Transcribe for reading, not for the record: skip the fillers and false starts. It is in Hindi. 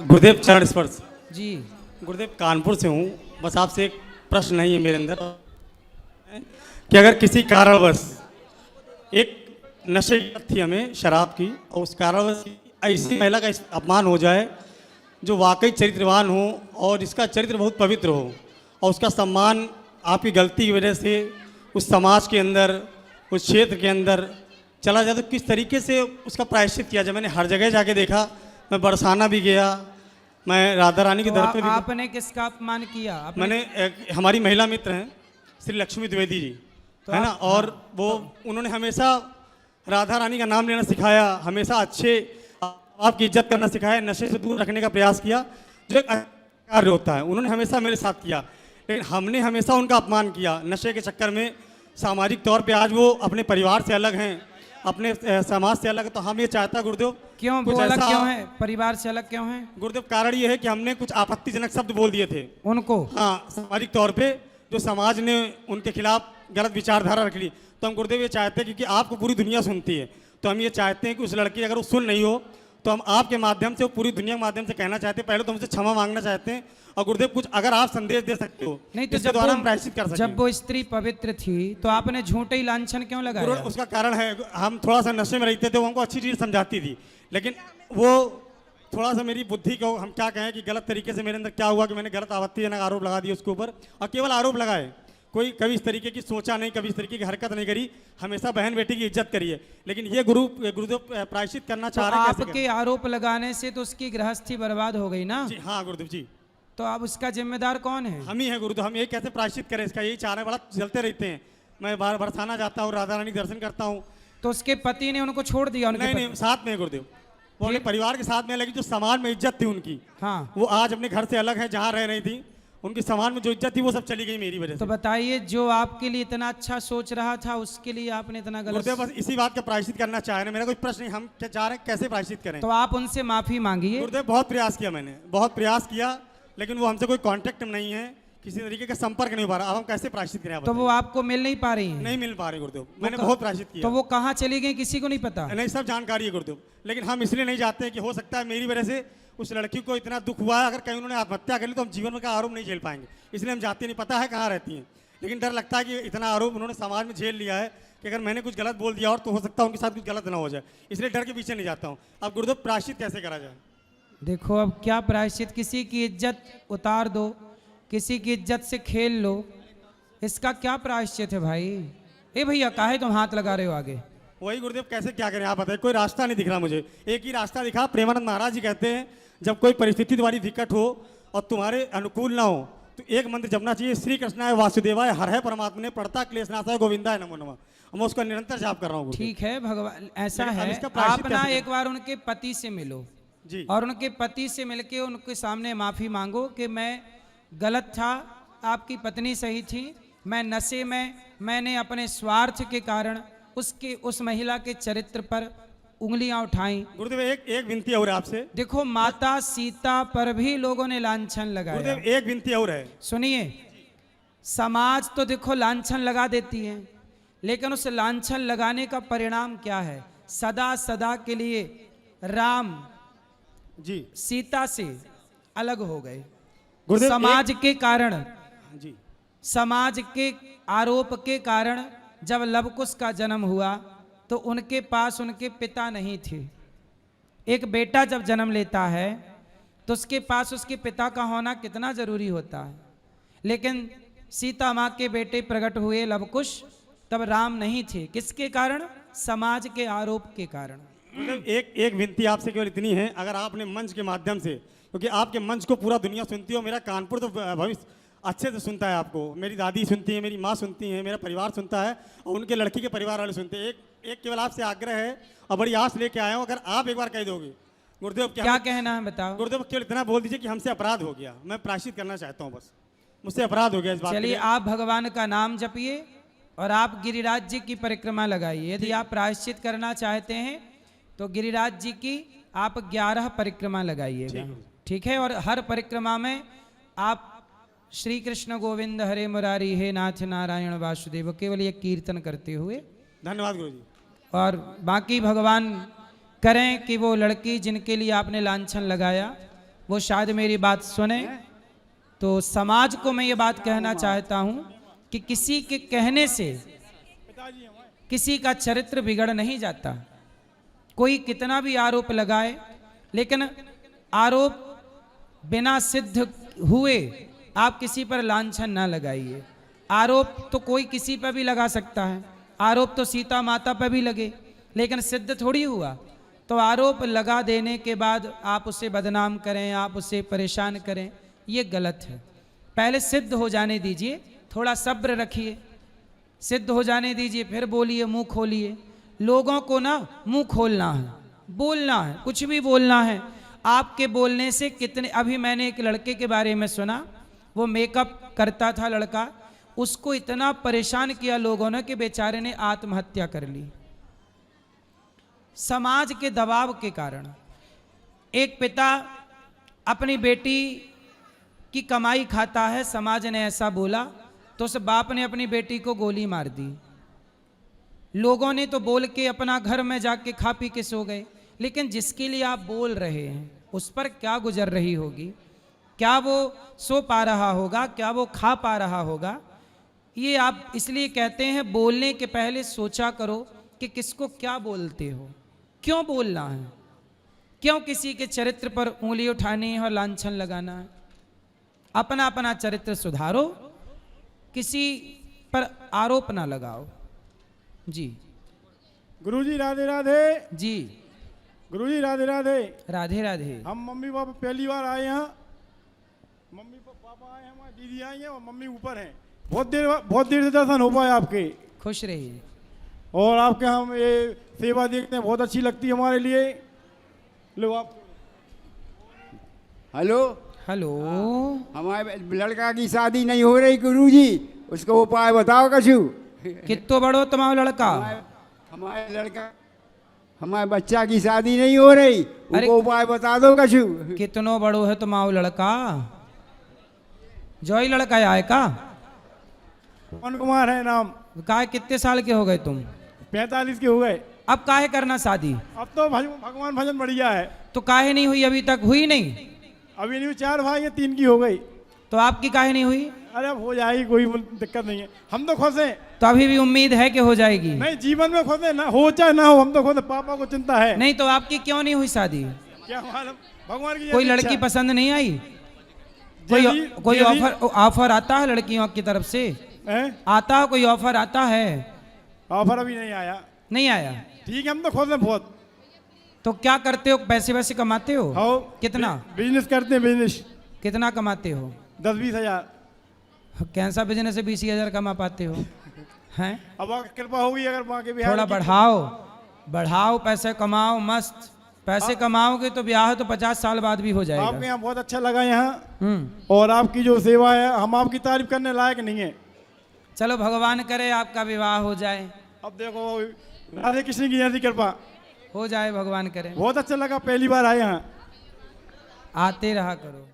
गुरुदेव चरण स्पर्श। जी गुरुदेव कानपुर से हूँ। बस आपसे एक प्रश्न नहीं है मेरे अंदर कि अगर किसी कारणवश एक नशे की लत थी हमें शराब की, और उस कारणवश ऐसी महिला का अपमान हो जाए जो वाकई चरित्रवान हो और जिसका चरित्र बहुत पवित्र हो, और उसका सम्मान आपकी गलती की वजह से उस समाज के अंदर, उस क्षेत्र के अंदर चला जाए, तो किस तरीके से उसका प्रायश्चित किया जाए? मैंने हर जगह जाके देखा, मैं बरसाना भी गया, मैं राधा रानी के तो दर पे भी। आपने किसका अपमान किया? मैंने हमारी महिला मित्र हैं श्री लक्ष्मी द्विवेदी जी, तो है ना, और वो उन्होंने हमेशा राधा रानी का नाम लेना सिखाया, हमेशा अच्छे आपकी इज्जत करना सिखाया, नशे से दूर रखने का प्रयास किया, जो एक अच्छा कार्य होता है। उन्होंने हमेशा मेरे साथ किया, लेकिन हमने हमेशा उनका अपमान किया नशे के चक्कर में। सामाजिक तौर पे आज वो अपने परिवार से अलग हैं, अपने समाज से अलग है। तो हम ये चाहता गुरुदेव, क्यों वो अलग क्यों है? परिवार से अलग क्यों है गुरुदेव? कारण ये है कि हमने कुछ आपत्तिजनक शब्द बोल दिए थे उनको। हाँ, सामाजिक तौर पे जो समाज ने उनके खिलाफ गलत विचारधारा रख ली। तो हम गुरुदेव ये चाहते हैं, क्योंकि आपको पूरी दुनिया सुनती है, तो हम ये चाहते हैं कि उस लड़की अगर वो सुन नहीं हो तो हम आपके माध्यम से, पूरी दुनिया के माध्यम से कहना चाहते हैं, पहले तो हमसे क्षमा मांगना चाहते हैं, और गुरुदेव कुछ अगर आप संदेश दे सकते हो नहीं तो जिसके द्वारा हम प्रायश्चित कर सकते जब वो स्त्री पवित्र थी तो आपने झूठे ही लांछन क्यों लगाया? उसका कारण है, हम थोड़ा सा नशे में रहते थे, वो हमको अच्छी चीज़ समझाती थी, लेकिन वो थोड़ा सा मेरी बुद्धि को हम क्या कहें कि गलत तरीके से मेरे अंदर क्या हुआ कि मैंने गलत आपत्तिजनक आरोप लगा दिए उसके ऊपर, और केवल आरोप लगाए, कोई कभी इस तरीके की सोचा नहीं, कभी इस तरीके की हरकत नहीं करी, हमेशा बहन बेटी की इज्जत करी है। लेकिन ये गुरुदेव प्रायश्चित करना चाह रहे हैं। आपके आरोप लगाने से तो उसकी गृहस्थी बर्बाद हो गई ना? जी हाँ गुरुदेव जी। तो अब उसका जिम्मेदार कौन है? हम ही हैं गुरुदेव। हम यही कैसे प्रायश्चित करें इसका, यही चाह रहे हैं, बड़ा चलते रहते हैं। मैं बार बरसाना जाता हूँ, राधा रानी दर्शन करता हूँ। तो उसके पति ने उनको छोड़ दिया? उनके नहीं, साथ में गुरुदेव, वो अपने परिवार के साथ में, लेकिन जो समाज में इज्जत थी उनकी, हाँ, वो आज अपने घर से अलग है, जहाँ रह रही थी, उनकी समाज में जो इज्जत थी वो सब चली गई मेरी वजह से। तो बताइए, जो आपके लिए इतना अच्छा सोच रहा था उसके लिए आपने इतना गलत। गुरुदेव बस इसी बात का प्रायश्चित करना चाह रहे हैं, मेरा कोई प्रश्न नहीं, हम क्या चाह रहे हैं कैसे प्रायश्चित करें। तो आप उनसे माफी मांगिए। गुरुदेव बहुत प्रयास किया, मैंने बहुत प्रयास किया, लेकिन वो हमसे कोई कांटेक्ट नहीं है, किसी तरीके का संपर्क नहीं हो पा रहा। अब हम कैसे प्रायश्चित करें? तो वो आपको मिल नहीं पा रही हैं? नहीं मिल पा रहे गुरुदेव, मैंने बहुत प्रायश्चित किया। तो वो कहाँ चली गई किसी को नहीं पता? नहीं, सब जानकारी है गुरुदेव, लेकिन हम इसलिए नहीं चाहते कि हो सकता है मेरी वजह से उस लड़की को इतना दुख हुआ है, अगर कहीं उन्होंने आत्महत्या कर ली तो हम जीवन का आरोप नहीं झेल पाएंगे, इसलिए हम जाते नहीं, पता है कहाँ रहती हैं, लेकिन डर लगता है कि इतना आरोप उन्होंने समाज में झेल लिया है कि अगर मैंने कुछ गलत बोल दिया और तो हो सकता है उनके साथ कुछ गलत ना हो जाए, इसलिए डर के पीछे नहीं जाता हूँ। अब गुरुदेव प्रायश्चित कैसे करा जाए? देखो, अब क्या प्रायश्चित? किसी की इज्जत उतार दो, किसी की इज्जत से खेल लो, इसका क्या प्रायश्चित है भाई? ए भैया, काहे तुम हाथ लगा रहे हो आगे? वही गुरुदेव, कैसे क्या करें आप बताइए, कोई रास्ता नहीं दिख रहा मुझे। एक ही रास्ता दिखा, प्रेमानंद महाराज जी कहते हैं जब कोई परिस्थिति तुम्हारी विकट हो और तुम्हारे अनुकूल ना हो तो एक मंत्र जपना चाहिए, श्री कृष्णाय वासुदेवाय हर है परमात्मा ने पढ़ता क्लेशनाशाय गोविंदाय नमो नमः। मैं उसका निरंतर जाप कर रहा हूँ। ठीक है भगवान, ऐसा है, आप ना एक बार उनके पति से मिलो जी, और उनके पति से मिलके उनके सामने माफी मांगो कि मैं गलत था, आपकी पत्नी सही थी, मैं नशे में, मैंने अपने स्वार्थ के कारण उस महिला के चरित्र पर उंगलियां उठाई। गुरुदेव एक विनती और आपसे। देखो, माता सीता पर भी लोगों ने लांछन लगाया। गुरुदेव एक विनती और है, सुनिए, समाज तो देखो लांछन लगा देती है, लेकिन उस लांछन लगाने का परिणाम क्या है? सदा सदा के लिए राम जी सीता से अलग हो गए गुरुदेव। समाज के कारण, जी, समाज के आरोप के कारण जब लवकुश का जन्म हुआ तो उनके पास उनके पिता नहीं थे। एक बेटा जब जन्म लेता है तो उसके पास उसके पिता का होना कितना जरूरी होता है, लेकिन सीता माँ के बेटे प्रकट हुए लवकुश, तब राम नहीं थे। किसके कारण? समाज के आरोप के कारण। मतलब एक विनती आपसे केवल इतनी है, अगर आप अपने मंच के माध्यम से, क्योंकि आपके मंच को पूरा दुनिया सुनती हो, मेरा कानपुर तो भविष्य अच्छे से सुनता है आपको, मेरी दादी सुनती है, मेरी माँ सुनती है, मेरा परिवार सुनता है और उनके लड़की के परिवार वाले सुनते हैं। एक केवल आपसे आग्रह है और बड़ी आस लेके आया हूँ, अगर आप एक बार कह दोगे गुरुदेव, क्या कहना है बताओ? गुरुदेव केवल इतना बोल दीजिए कि हमसे अपराध हो गया, मैं प्रायश्चित करना चाहता हूँ, बस मुझसे अपराध हो गया इस बात। चलिए, आप भगवान का नाम जपिए और आप गिरिराज जी की परिक्रमा लगाइए। यदि आप प्रायश्चित करना चाहते हैं तो गिरिराज जी की आप 11 परिक्रमा लगाइएगा, ठीक है? और हर परिक्रमा में आप श्री कृष्ण गोविंद हरे मुरारी हे नाथ नारायण वासुदेव केवल ये कीर्तन करते हुए। धन्यवाद गुरु जी। और बाकी भगवान करें कि वो लड़की जिनके लिए आपने लांछन लगाया वो शायद मेरी बात सुने। तो समाज को मैं ये बात कहना चाहता हूं कि किसी के कहने से किसी का चरित्र बिगड़ नहीं जाता। कोई कितना भी आरोप लगाए, लेकिन आरोप बिना सिद्ध हुए आप किसी पर लांछन ना लगाइए। आरोप तो कोई किसी पर भी लगा सकता है, आरोप तो सीता माता पर भी लगे, लेकिन सिद्ध थोड़ी हुआ। तो आरोप लगा देने के बाद आप उसे बदनाम करें, आप उसे परेशान करें, ये गलत है। पहले सिद्ध हो जाने दीजिए, थोड़ा सब्र रखिए, सिद्ध हो जाने दीजिए, फिर बोलिए, मुंह खोलिए। लोगों को ना मुंह खोलना है, बोलना है, कुछ भी बोलना है। आपके बोलने से कितने, अभी मैंने एक लड़के के बारे में सुना, वो मेकअप करता था लड़का, उसको इतना परेशान किया लोगों ने कि बेचारे ने आत्महत्या कर ली, समाज के दबाव के कारण। एक पिता अपनी बेटी की कमाई खाता है, समाज ने ऐसा बोला तो उस बाप ने अपनी बेटी को गोली मार दी। लोगों ने तो बोल के अपना घर में जाके खा पी के सो गए, लेकिन जिसके लिए आप बोल रहे हैं उस पर क्या गुजर रही होगी, क्या वो सो पा रहा होगा, क्या वो खा पा रहा होगा। ये आप इसलिए कहते हैं बोलने के पहले सोचा करो कि किसको क्या बोलते हो, क्यों बोलना है, क्यों किसी के चरित्र पर उंगली उठानी है और लांछन लगाना है। अपना अपना चरित्र सुधारो, किसी पर आरोप ना लगाओ। जी गुरुजी राधे राधे। जी गुरुजी राधे राधे। राधे राधे। हम मम्मी पापा पहली बार आए यहाँ, मम्मी पापा आए हैं, हमारी दीदी आई हैं और मम्मी ऊपर हैं। बहुत देर से दर्शन हो पाए आपके। खुश रहिए। और आपके हम ये सेवा देखते हैं, बहुत अच्छी लगती है हमारे लिए। लो आप। Hello hello. हमारे लड़का की शादी नहीं हो रही गुरुजी, उसको उपाय बताओ कछु। कितो बड़ो तुम्हारा लड़का? हमारे लड़का, हमारे बच्चा की शादी नहीं हो रही, अरे उनको उपाय बता दो कछु। कितनो बड़ो है तुम्हारा लड़का? जो ही लड़का आए का? पवन कुमार है नाम। काहे कितने साल के हो गए तुम? 45 के हो गए। अब काहे करना शादी? अब तो भगवान भजन बढ़िया है। तो काहे नहीं हुई अभी तक? हुई नहीं? अभी नहीं, 4 भाई है, 3 की हो गई। तो आपकी काहे नहीं हुई? अरे अब हो जाएगी, कोई दिक्कत नहीं है। हम तो खुश हैं। तो अभी भी उम्मीद है कि हो जाएगी? नहीं, जीवन में खुश है, ना हो चाहे ना हो, हम तो खुश हैं। पापा को चिंता है। नहीं तो आपकी क्यों नहीं हुई शादी? क्या मालूम, भगवान की कोई इच्छा लड़की है। पसंद नहीं आई? जैसी- कोई जैसी- ऑफर आता है लड़कियों की तरफ से? हैं? आता है कोई ऑफर? आता है? ऑफर अभी नहीं आया। नहीं आया? ठीक है, हम तो खुश हैं बहुत। तो क्या करते हो? पैसे वैसे कमाते हो? हो कितना? बिजनेस करते हैं, बिजनेस। कितना कमाते हो? 10-20 हजार। कैसा बिजनेस है 20,000 कमा पाते हो? हैं? अब अगर कृपा होगी, अगर वहाँ के बिहार थोड़ा की- बढ़ाओ, बढ़ाओ, पैसे कमाओ, मस्त पैसे कमाओगे तो ब्याह तो 50 साल बाद भी हो आपके जाएगा। यहाँ बहुत अच्छा लगा यहाँ, हम्म। और आपकी जो सेवा है, हम आपकी तारीफ करने लायक नहीं है। चलो भगवान करे आपका विवाह हो जाए। अब देखो, राधे कृष्ण की ऐसी कृपा। हो जाए भगवान करे। बहुत अच्छा लगा, पहली बार आए यहाँ। आते रहा करो।